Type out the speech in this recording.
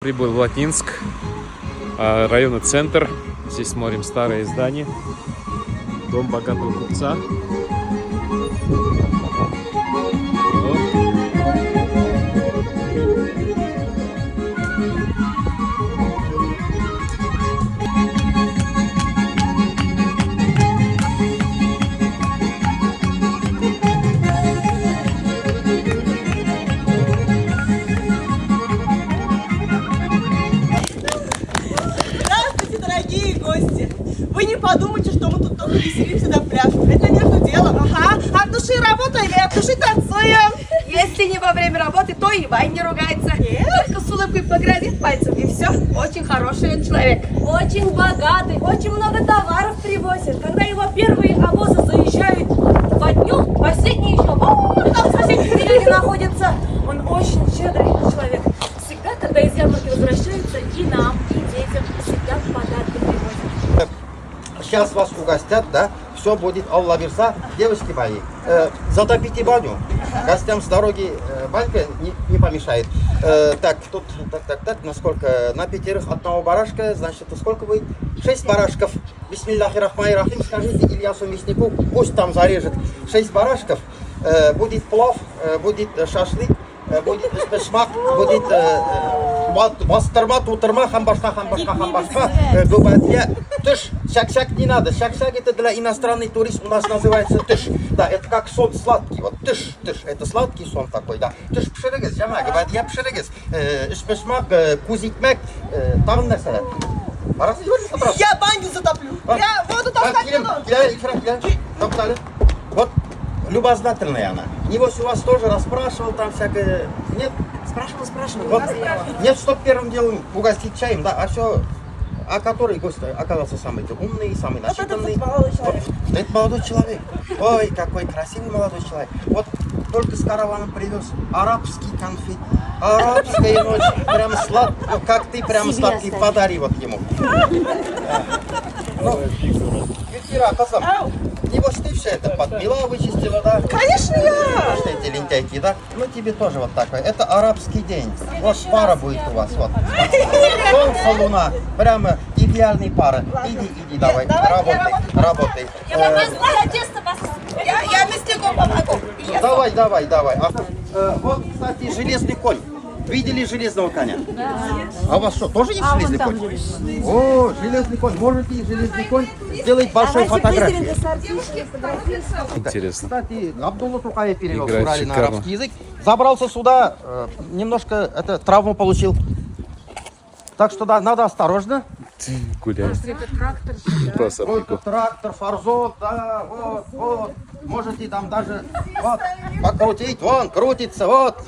Прибыл в Латинск, районный центр. Здесь смотрим старые здания. Дом богатого купца. Здравствуйте, дорогие гости! Вы не подумайте, что мы тут только веселимся до пляжа. Это между делом. Ага, от души работаем и от души танцуем. Если не во время работы, то и Вань не ругается. Только с улыбкой погрозит пальцем, и все. Очень хороший он человек. Очень богатый, очень много товаров привозит. Когда его первые обозы заезжают во дню, последние еще там в соседней деревне находятся. Он очень щедрый человек. Всегда, когда из ярмарки возвращаются, и нам, и детям всегда подарки привозят. Сейчас вас угостят, да? Все будет Алла Бирса. Девочки мои, затопите баню. Гостям с дороги банька не помешает. Так, тут, так, насколько? На пятерых одного барашка, значит, это сколько будет? 6 барашков. Бисмиллахи рахмани рахим, скажите Ильясу Мяснику, пусть там зарежет 6 барашков. Будет плов, будет шашлык, будет испешмак, будет бастырма, тутырма, хамбашка. Губатья. Тыш, шак-шак не надо. Шак-шак это для иностранных туристов у нас называется тыш. Да, это как сон сладкий. Вот тыш. Это сладкий сон такой, да. Тыш пширыгыз, жама, губатья пширыгыз. Испешмак, кузикмек, там нәрсе. Я баню затоплю. Я воду таскать буду. Вот, любознательная она. Небось у вас тоже расспрашивал там всякое... Нет? Спрашивал. Вот. Нет, что первым делом угостить чаем, да, а все... А который гость оказался самый умный, самый начитанный. Это молодой человек. Ой, какой красивый молодой человек. Вот только с караваном привез арабский конфет. Арабская ночь. Прям сладкий, как ты прям сладкий, подари вот ему. Ну, Гюльфира, козам, небось ты все это подмела, вычистила, да? Конечно, я! Что эти лентяйки, да? Ну тебе тоже вот такой. Это арабский день. Вот пара будет у вас, вот. Солнце, луна. Прямо идеальная пара. Иди, давай, работай. Я тесто поставлю. Я мяснику помогу. Давай. Вот, кстати, железный конь. Видели железного коня? А у вас что, тоже есть железный конь? О, железный конь. Можете железный конь сделать большую фотографию. Интересно. Кстати, Абдулла Тукаев перевел с Играет Урали на шикарно. арабский язык. Забрался сюда, немножко травму получил. Так что да, надо осторожно. Гуляет. Просто Вот трактор, фарзот, да, вот. Можете там даже вот, покрутить, вон, крутится, вот.